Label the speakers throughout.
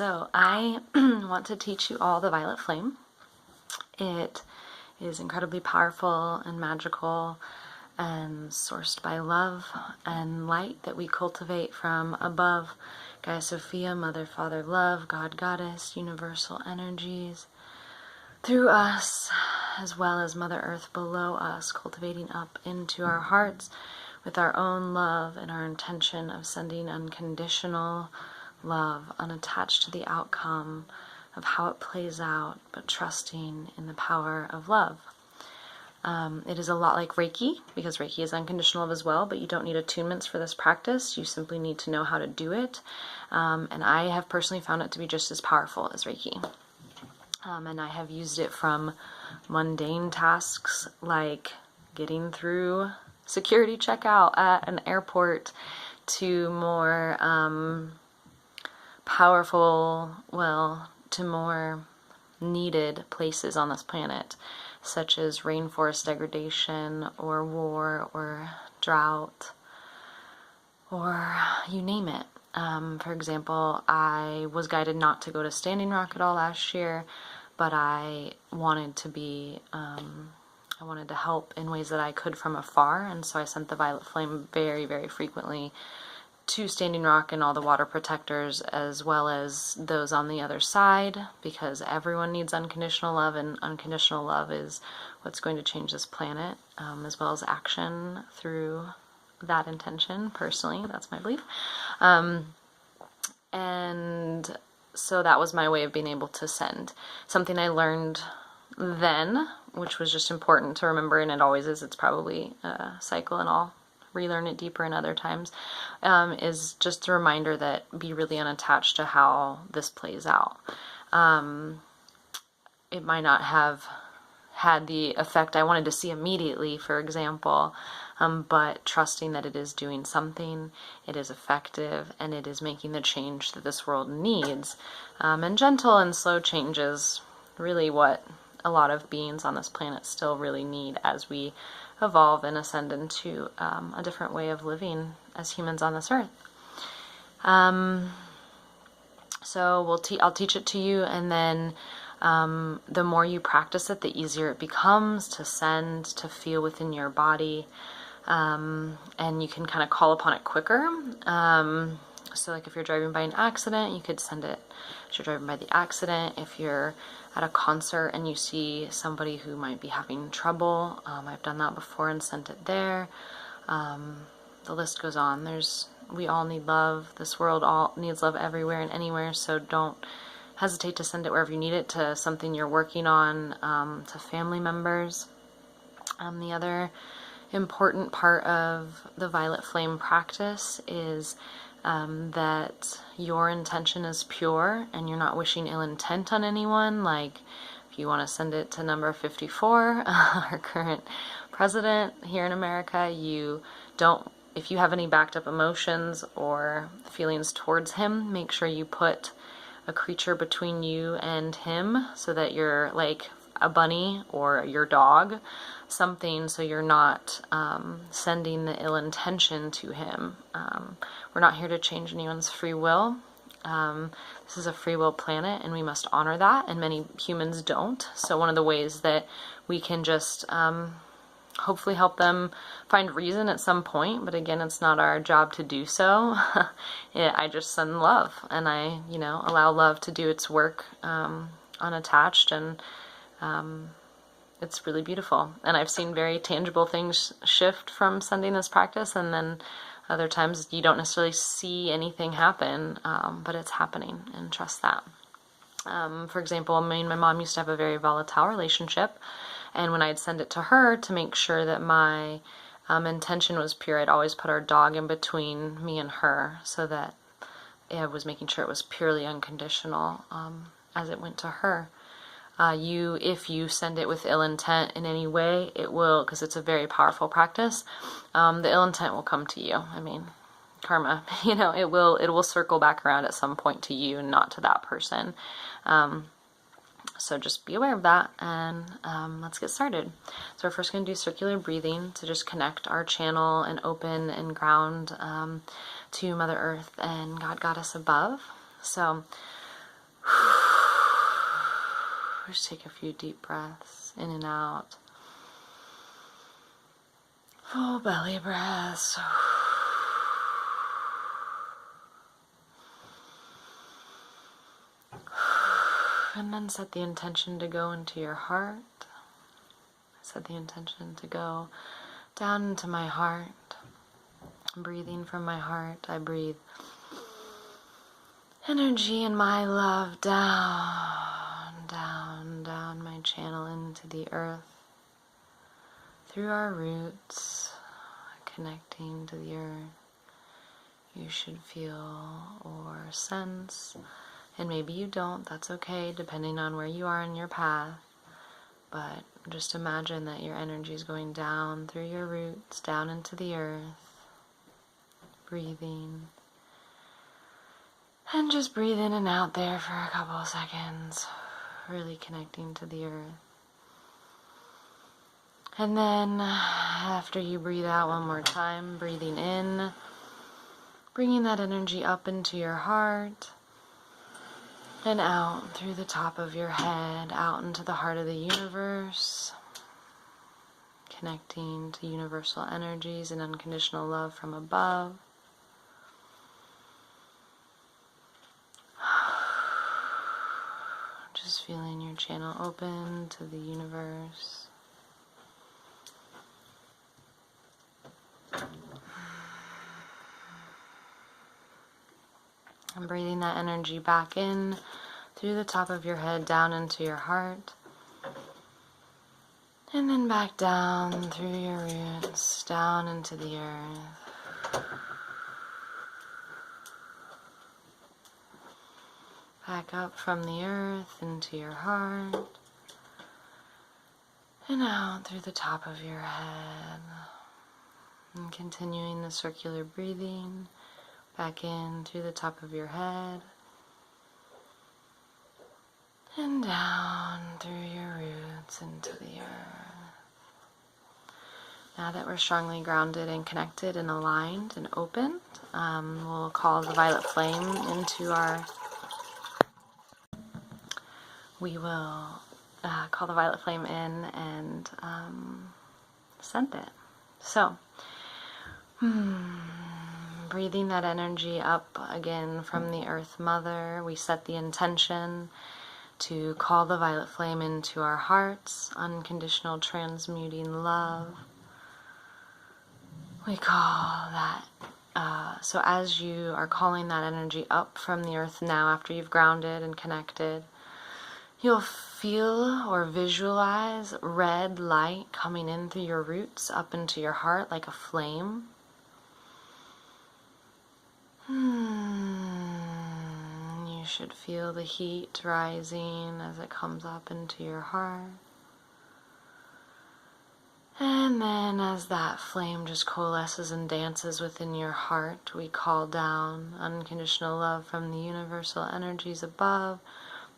Speaker 1: So I want to teach you all the violet flame. It is incredibly powerful and magical and sourced by love and light that we cultivate from above. Gaia Sophia, Mother, Father, Love, God, Goddess, universal energies through us, as well as Mother Earth below us, cultivating up into our hearts with our own love and our intention of sending unconditional love, unattached to the outcome of how it plays out, but trusting in the power of love. It is a lot like Reiki, because Reiki is unconditional love as well, but you don't need attunements for this practice. You simply need to know how to do it. And I have personally found it to be just as powerful as Reiki. And I have used it from mundane tasks like getting through security checkout at an airport to more powerful, to more needed places on this planet, such as rainforest degradation or war or drought or you name it. For example, I was guided not to go to Standing Rock at all last year, but I wanted to be, I wanted to help in ways that I could from afar, and so I sent the violet flame very, very frequently to Standing Rock and all the water protectors, as well as those on the other side, because everyone needs unconditional love, and unconditional love is what's going to change this planet, as well as action through that intention. Personally, that's my belief. And so that was my way of being able to send. Something I learned then, which was just important to remember, and it always is, it's probably a cycle and I'll relearn it deeper in other times, is just a reminder that be really unattached to how this plays out. It might not have had the effect I wanted to see immediately, for example, but trusting that it is doing something, it is effective, and it is making the change that this world needs. And gentle and slow change is really what a lot of beings on this planet still really need as we evolve and ascend into a different way of living as humans on this earth. So I'll teach it to you, and then the more you practice it, the easier it becomes to send, to feel within your body, and you can kind of call upon it quicker. So like if you're driving by an accident, you could send it as you're driving by the accident. If you're at a concert and you see somebody who might be having trouble, I've done that before and sent it there. The list goes on. We all need love. This world all needs love everywhere and anywhere, so don't hesitate to send it wherever you need it, to something you're working on, to family members. The other important part of the violet flame practice is that your intention is pure and you're not wishing ill intent on anyone. Like if you want to send it to number 54, our current president here in America, if you have any backed up emotions or feelings towards him, make sure you put a creature between you and him, so that you're like a bunny or your dog, something, so you're not sending the ill intention to him. We're not here to change anyone's free will. This is a free will planet, and we must honor that, and many humans don't. So one of the ways that we can just hopefully help them find reason at some point, but again, it's not our job to do so. I just send love, and I allow love to do its work unattached, and it's really beautiful. And I've seen very tangible things shift from sending this practice, and then other times you don't necessarily see anything happen, but it's happening, and trust that. For example, me and my mom used to have a very volatile relationship, and when I'd send it to her to make sure that my intention was pure, I'd always put our dog in between me and her, so that I was making sure it was purely unconditional as it went to her. If you send it with ill intent in any way, it will, because it's a very powerful practice, the ill intent will come to you. I mean, karma, it will circle back around at some point to you, not to that person. So just be aware of that, and let's get started. So we're first going to do circular breathing to just connect our channel and open and ground to Mother Earth and God, Goddess above. So Just take a few deep breaths in and out. Full belly breaths. And then set the intention to go into your heart. Set the intention to go down into my heart. Breathing from my heart, I breathe energy and my love down, down, down my channel into the earth. Through our roots, connecting to the earth. You should feel or sense, and maybe you don't, that's okay, depending on where you are in your path. But just imagine that your energy is going down through your roots, down into the earth. Breathing. And just breathe in and out there for a couple of seconds. Really connecting to the earth. And then, after you breathe out one more time, breathing in, bringing that energy up into your heart, and out through the top of your head, out into the heart of the universe, connecting to universal energies and unconditional love from above. Just feeling your channel open to the universe. And breathing that energy back in through the top of your head, down into your heart. And then back down through your roots, down into the earth. Back up from the earth into your heart. And out through the top of your head. And continuing the circular breathing. Back in through the top of your head. And down through your roots into the earth. Now that we're strongly grounded and connected and aligned and open, we'll call the violet flame into our... We will call the violet flame in and send it. So, breathing that energy up again from the Earth Mother, we set the intention to call the violet flame into our hearts, unconditional transmuting love. We call that, so as you are calling that energy up from the earth now, after you've grounded and connected, you'll feel or visualize red light coming in through your roots up into your heart like a flame. You should feel the heat rising as it comes up into your heart. And then as that flame just coalesces and dances within your heart, we call down unconditional love from the universal energies above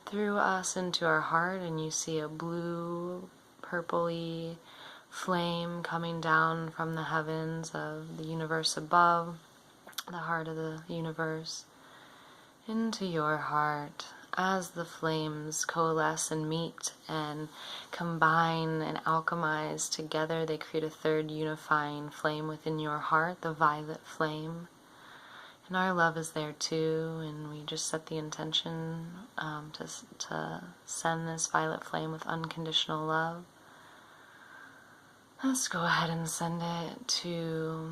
Speaker 1: through us into our heart, and you see a blue, purpley flame coming down from the heavens of the universe above, the heart of the universe, into your heart. As the flames coalesce and meet and combine and alchemize together, they create a third unifying flame within your heart, the violet flame. And our love is there too, and we just set the intention to send this violet flame with unconditional love. Let's go ahead and send it to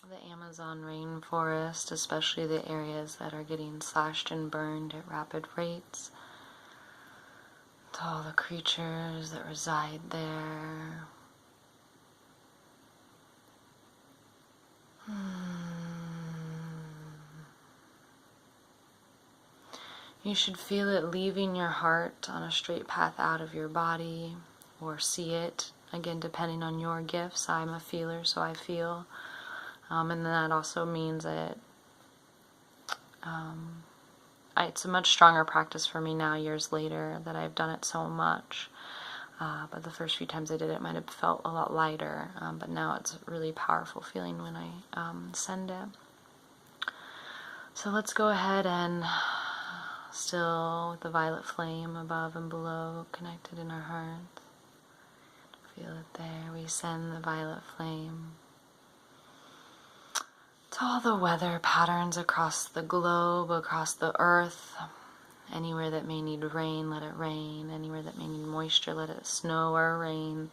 Speaker 1: the Amazon rainforest, especially the areas that are getting slashed and burned at rapid rates. To all the creatures that reside there. You should feel it leaving your heart on a straight path out of your body, or see it, again depending on your gifts. I'm a feeler, so I feel. And that also means that it's a much stronger practice for me now, years later, that I've done it so much. But the first few times I did it might have felt a lot lighter, but now it's a really powerful feeling when I send it. So let's go ahead and still with the violet flame above and below, connected in our hearts. Feel it there. We send the violet flame to all the weather patterns across the globe, across the earth. Anywhere that may need rain, let it rain. Anywhere that may need moisture, let it snow or rain.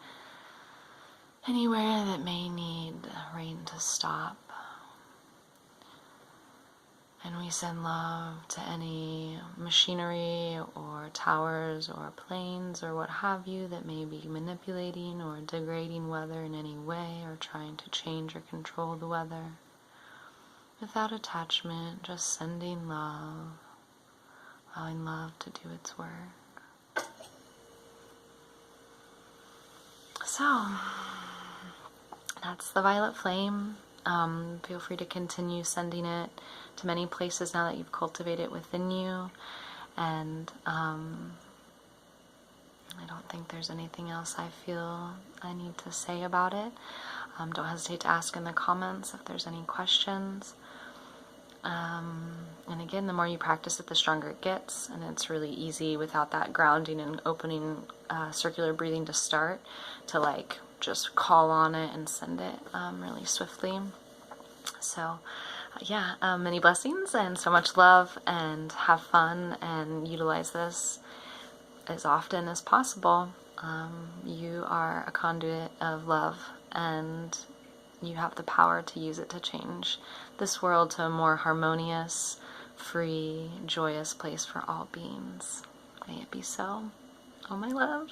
Speaker 1: Anywhere that may need rain to stop. And we send love to any machinery or towers or planes or what have you that may be manipulating or degrading weather in any way or trying to change or control the weather. Without attachment, just sending love, allowing love to do its work. So, that's the violet flame. Feel free to continue sending it to many places now that you've cultivated it within you. And I don't think there's anything else I feel I need to say about it. Don't hesitate to ask in the comments if there's any questions. And again, the more you practice it, the stronger it gets. And it's really easy without that grounding and opening circular breathing to start to like just call on it and send it really swiftly. So yeah, many blessings and so much love, and have fun and utilize this as often as possible. You are a conduit of love, and you have the power to use it to change this world to a more harmonious, free, joyous place for all beings. May it be so. Oh, my love.